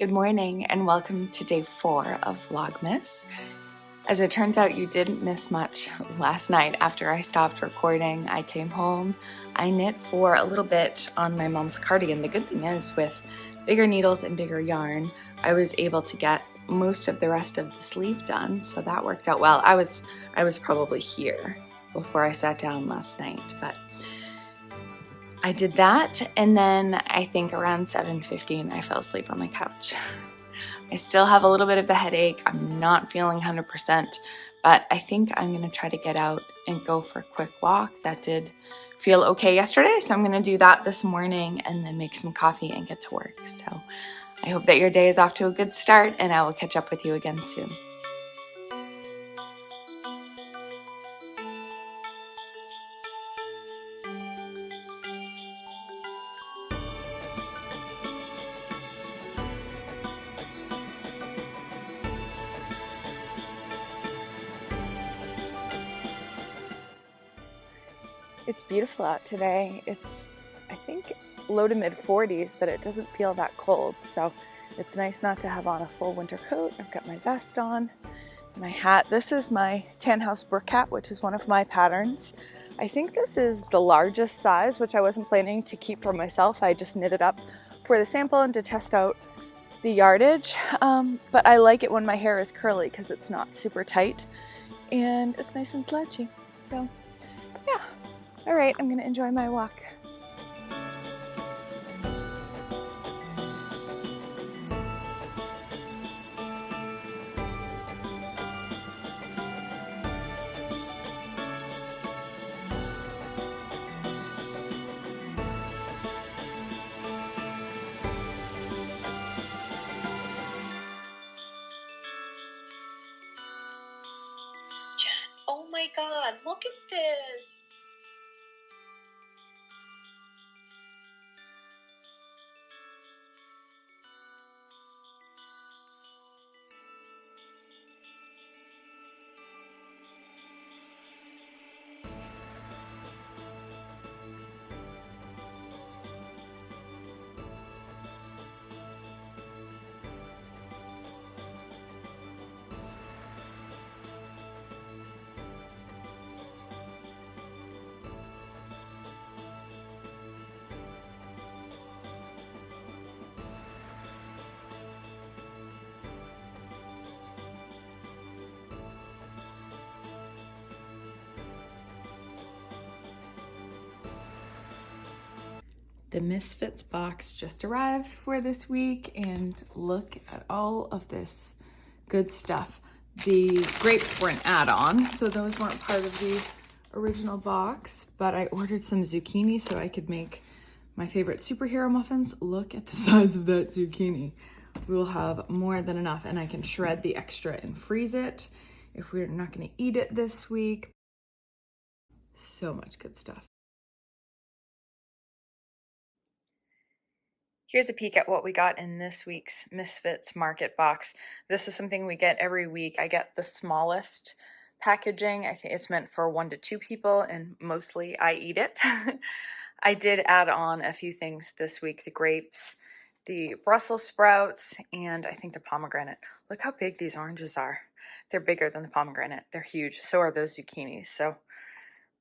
Good morning and welcome to day 4 of Vlogmas. As it turns out, you didn't miss much last night after I stopped recording. I came home, I knit for a little bit on my mom's cardigan. The good thing is with bigger needles and bigger yarn, I was able to get most of the rest of the sleeve done, so that worked out well. I was probably here before I sat down last night, but I did that, and then I think around 7:15 I fell asleep on the couch. I still have a little bit of a headache. I'm not feeling 100%, but I think I'm going to try to get out and go for a quick walk. That did feel okay yesterday, so I'm going to do that this morning and then make some coffee and get to work. So I hope that your day is off to a good start, and I will catch up with you again soon. It's beautiful out today. It's, I think, low to mid 40s, but it doesn't feel that cold. So it's nice not to have on a full winter coat. I've got my vest on, my hat. This is my Tan House Brook hat, which is one of my patterns. I think this is the largest size, which I wasn't planning to keep for myself. I just knit it up for the sample and to test out the yardage. But I like it when my hair is curly because it's not super tight and it's nice and slouchy. So yeah. All right, I'm going to enjoy my walk. Jen, oh my God, look at this. The Misfits box just arrived for this week, and look at all of this good stuff. The grapes were an add-on, so those weren't part of the original box, but I ordered some zucchini so I could make my favorite superhero muffins. Look at the size of that zucchini. We will have more than enough, and I can shred the extra and freeze it if we're not going to eat it this week. So much good stuff. Here's a peek at what we got in this week's Misfits Market box. This is something we get every week. I get the smallest packaging. I think it's meant for 1 to 2 people, and mostly I eat it. I did add on a few things this week: the grapes, the Brussels sprouts, and I think the pomegranate. Look how big these oranges are. They're bigger than the pomegranate. They're huge. So are those zucchinis. So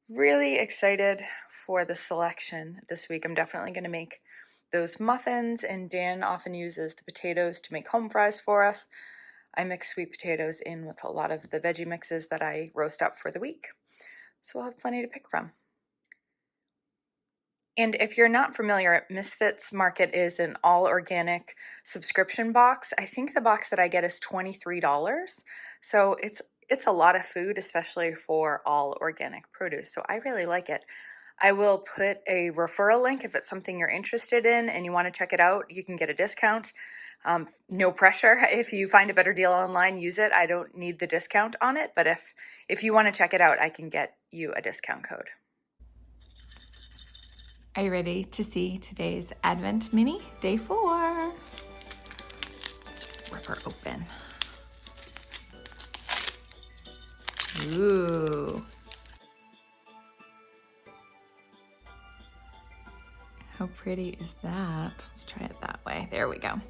really excited for the selection this week. I'm definitely going to make those muffins, and Dan often uses the potatoes to make home fries for us. I mix sweet potatoes in with a lot of the veggie mixes that I roast up for the week, so we'll have plenty to pick from. And if you're not familiar, Misfits Market is an all-organic subscription box. I think the box that I get is $23, so it's a lot of food, especially for all organic produce, so I really like it. I will put a referral link if it's something you're interested in and you want to check it out. You can get a discount. No pressure. If you find a better deal online, use it. I don't need the discount on it, but if you want to check it out, I can get you a discount code. Are you ready to see today's Advent Mini, day 4? Let's rip her open. Ooh. How pretty is that? Let's try it that way. There we go.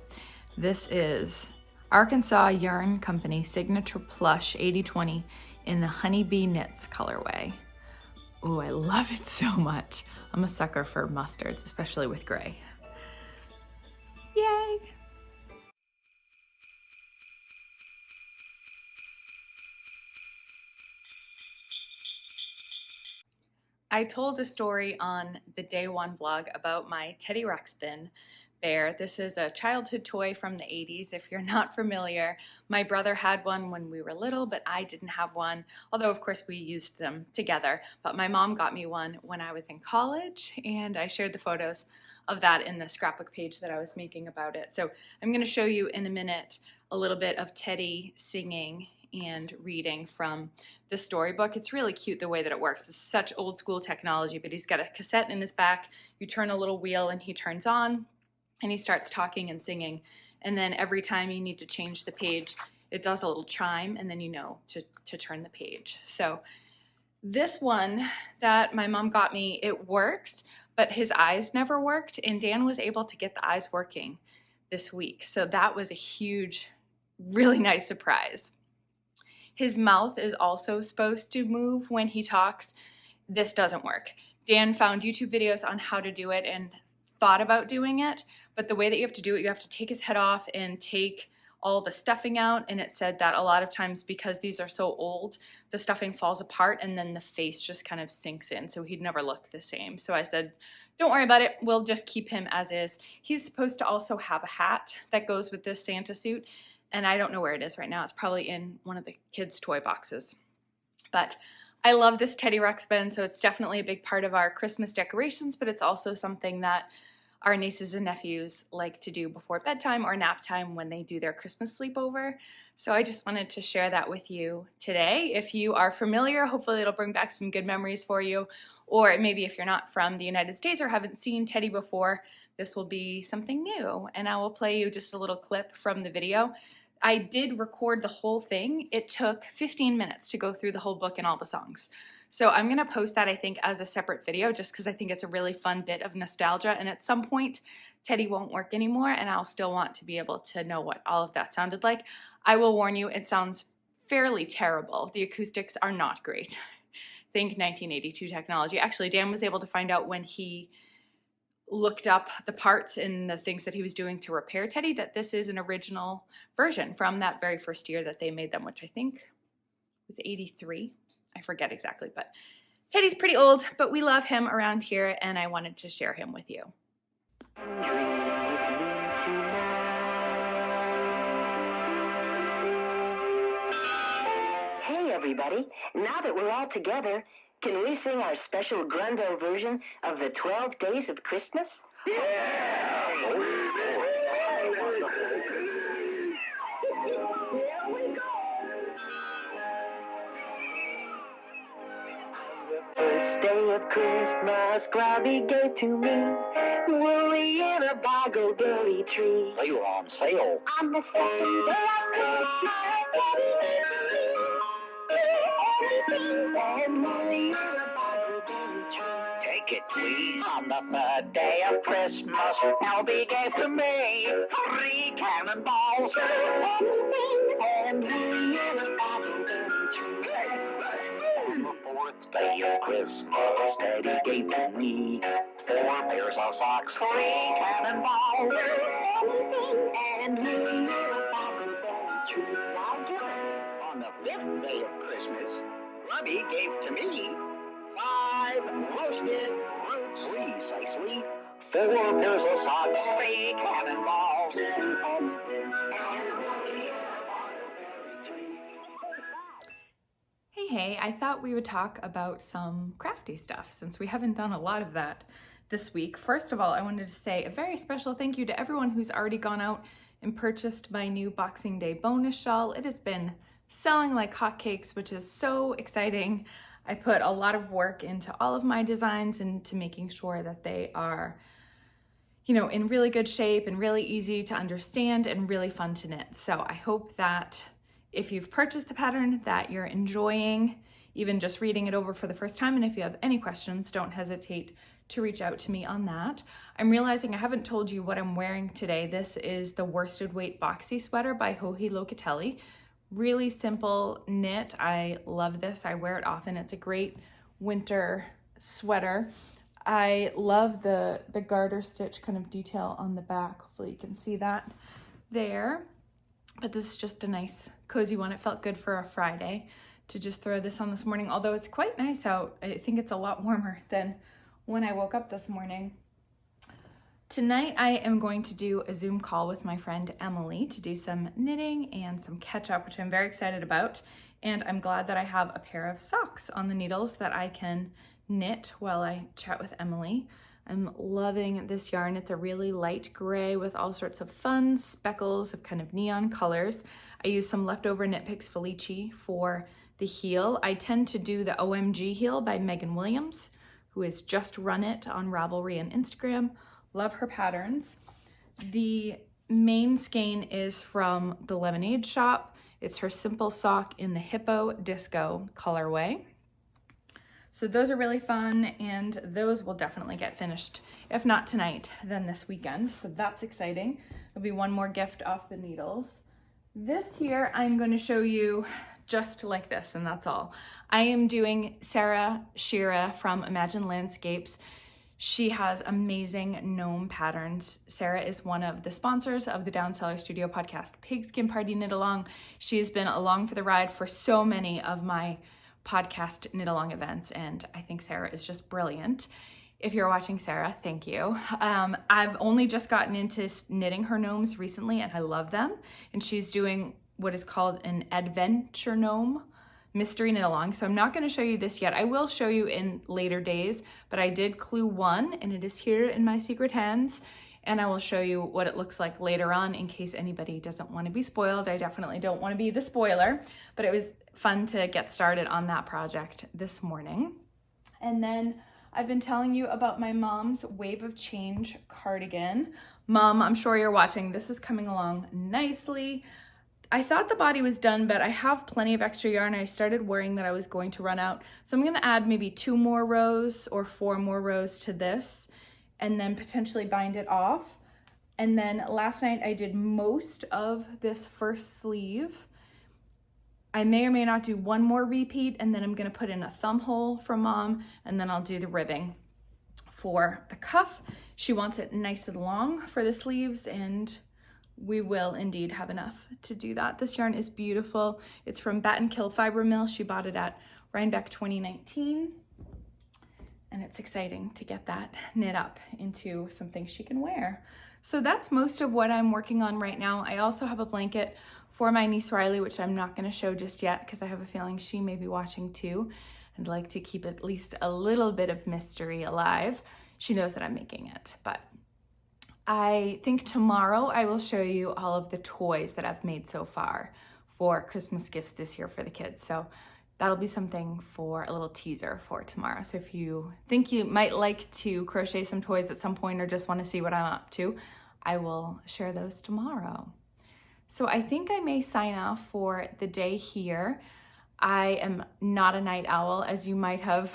This is Arkansas Yarn Company Signature Plush 80/20 in the Honeybee Knits colorway. Ooh, I love it so much. I'm a sucker for mustards, especially with gray. Yay! I told a story on the day one vlog about my Teddy Ruxpin bear. This is a childhood toy from the 80s. If you're not familiar, my brother had one when we were little, but I didn't have one, although of course we used them together. But my mom got me one when I was in college, and I shared the photos of that in the scrapbook page that I was making about it. So I'm going to show you in a minute a little bit of Teddy singing and reading from the storybook. It's really cute the way that it works. It's such old school technology, but he's got a cassette in his back. You turn a little wheel and he turns on and he starts talking and singing. And then every time you need to change the page, it does a little chime, and then you know to turn the page. So this one that my mom got me, it works, but his eyes never worked, and Dan was able to get the eyes working this week. So that was a huge, really nice surprise. His mouth is also supposed to move when he talks. This doesn't work. Dan found YouTube videos on how to do it and thought about doing it, but the way that you have to do it, you have to take his head off and take all the stuffing out, and it said that a lot of times because these are so old, the stuffing falls apart and then the face just kind of sinks in, so he'd never look the same. So I said, don't worry about it, we'll just keep him as is. He's supposed to also have a hat that goes with this Santa suit, and I don't know where it is right now. It's probably in one of the kids' toy boxes. But I love this Teddy Ruxpin, so it's definitely a big part of our Christmas decorations, but it's also something that our nieces and nephews like to do before bedtime or nap time when they do their Christmas sleepover. So I just wanted to share that with you today. If you are familiar, hopefully it'll bring back some good memories for you. Or maybe if you're not from the United States or haven't seen Teddy before, this will be something new. And I will play you just a little clip from the video. I did record the whole thing. It took 15 minutes to go through the whole book and all the songs. So I'm going to post that, I think, as a separate video just because I think it's a really fun bit of nostalgia. And at some point, Teddy won't work anymore, and I'll still want to be able to know what all of that sounded like. I will warn you, it sounds fairly terrible. The acoustics are not great. Think 1982 technology. Actually, Dan was able to find out when he looked up the parts and the things that he was doing to repair Teddy that this is an original version from that very first year that they made them, which I think was 83. I forget exactly, but Teddy's pretty old, but we love him around here, and I wanted to share him with you. Hey everybody, now that we're all together, can we sing our special Grundle version of the 12 Days of Christmas? Yeah! Here we go! First day of Christmas, Grubby gave to me woolly in a bogleberry tree. They were on sale. On the second day of Christmas, Daddy gave to me everything and woolly in a bogleberry tree. Take it, please. On the third day of Christmas, Albie gave to me 3 cannonballs. Everything and woolly in a bogleberry tree. On the fourth day of Christmas, Daddy gave to me 4 pairs of socks, 3 cannonballs. Everything and woolly in a bogleberry tree. Now give it. On the 5th day of Christmas, Grubby gave to me 5 roasted roots, precisely 4 pairs of socks, 3 cannonballs. Hey, I thought we would talk about some crafty stuff since we haven't done a lot of that this week. First of all, I wanted to say a very special thank you to everyone who's already gone out and purchased my new Boxing Day bonus shawl. It has been selling like hotcakes, which is so exciting. I put a lot of work into all of my designs and to making sure that they are, you know, in really good shape and really easy to understand and really fun to knit. So I hope that if you've purchased the pattern that you're enjoying even just reading it over for the first time. And if you have any questions, don't hesitate to reach out to me on that. I'm realizing I haven't told you what I'm wearing today. This is the worsted weight boxy sweater by Joji Locatelli. Really simple knit. I love this. I wear it often. It's a great winter sweater. I love the garter stitch kind of detail on the back. Hopefully you can see that there. But this is just a nice cozy one. It felt good for a Friday to just throw this on this morning, although it's quite nice out. I think it's a lot warmer than when I woke up this morning. Tonight I am going to do a Zoom call with my friend Emily to do some knitting and some catch up, which I'm very excited about. And I'm glad that I have a pair of socks on the needles that I can knit while I chat with Emily. I'm loving this yarn. It's a really light gray with all sorts of fun speckles of kind of neon colors. I use some leftover Knit Picks Felici for the heel. I tend to do the OMG heel by Megan Williams, who has just run it on Ravelry and Instagram. Love her patterns. The main skein is from the Lemonade Shop. It's her simple sock in the Hippo Disco colorway. So those are really fun, and those will definitely get finished. If not tonight, then this weekend. So that's exciting. It'll be one more gift off the needles. This here, I'm going to show you just like this, and that's all. I am doing Sarah Shira from Imagine Landscapes. She has amazing gnome patterns. Sarah is one of the sponsors of the Down Cellar Studio Podcast Pigskin Party Knit Along. She has been along for the ride for so many of my podcast knit along events, and I think Sarah is just brilliant. If you're watching, Sarah, thank you. I've only just gotten into knitting her gnomes recently, and I love them. And she's doing what is called an adventure gnome mystery knit along. So I'm not going to show you this yet. I will show you in later days, but I did clue one, and it is here in my secret hands. And I will show you what it looks like later on in case anybody doesn't want to be spoiled. I definitely don't want to be the spoiler, but it was fun to get started on that project this morning. And then I've been telling you about my mom's Wave of Change cardigan. Mom, I'm sure you're watching. This is coming along nicely. I thought the body was done, but I have plenty of extra yarn. I started worrying that I was going to run out. So I'm going to add maybe 2 more rows or 4 more rows to this, and then potentially bind it off. And then last night I did most of this first sleeve. I may or may not do one more repeat, and then I'm going to put in a thumb hole for Mom, and then I'll do the ribbing for the cuff. She wants it nice and long for the sleeves, and we will indeed have enough to do that. This yarn is beautiful. It's from Bat and Kill Fiber Mill. She bought it at Rhinebeck 2019. And it's exciting to get that knit up into something she can wear. So that's most of what I'm working on right now. I also have a blanket for my niece Riley, which I'm not going to show just yet because I have a feeling she may be watching too. I'd like to keep at least a little bit of mystery alive. She knows that I'm making it, but I think tomorrow I will show you all of the toys that I've made so far for Christmas gifts this year for the kids. So that'll be something for a little teaser for tomorrow. So if you think you might like to crochet some toys at some point or just want to see what I'm up to, I will share those tomorrow. So I think I may sign off for the day here. I am not a night owl, as you might have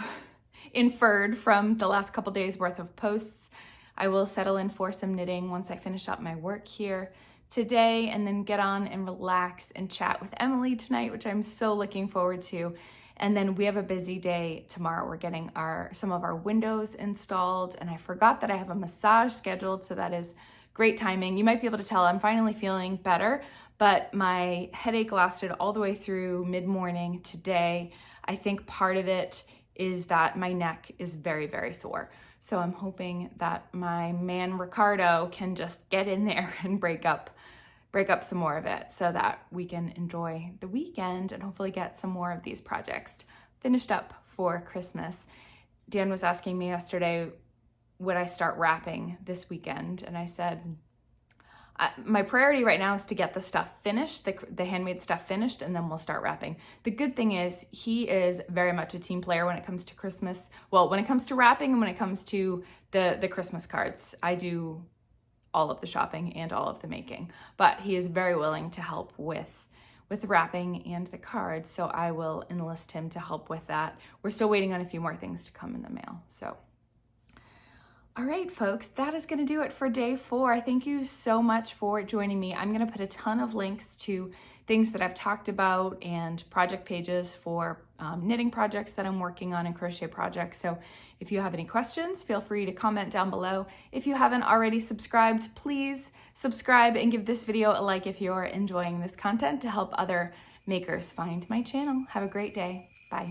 inferred from the last couple days worth of posts. I will settle in for some knitting once I finish up my work here today, and then get on and relax and chat with Emily tonight, which I'm so looking forward to. And then we have a busy day tomorrow. We're getting some of our windows installed, and I forgot that I have a massage scheduled, so that is great timing. You might be able to tell I'm finally feeling better, but my headache lasted all the way through mid-morning today. I think part of it is that my neck is very, very sore. So I'm hoping that my man Ricardo can just get in there and break up some more of it so that we can enjoy the weekend and hopefully get some more of these projects finished up for Christmas. Dan was asking me yesterday, would I start wrapping this weekend? And I said, my priority right now is to get the stuff finished, the handmade stuff finished, and then we'll start wrapping. The good thing is he is very much a team player when it comes to Christmas. Well, when it comes to wrapping and when it comes to the Christmas cards. I do all of the shopping and all of the making, but he is very willing to help with wrapping and the cards. So I will enlist him to help with that. We're still waiting on a few more things to come in the mail. So All right, folks, that is going to do it for day 4. Thank you so much for joining me. I'm going to put a ton of links to things that I've talked about and project pages for knitting projects that I'm working on and crochet projects. So if you have any questions, feel free to comment down below. If you haven't already subscribed, please subscribe and give this video a like if you're enjoying this content to help other makers find my channel. Have a great day. Bye.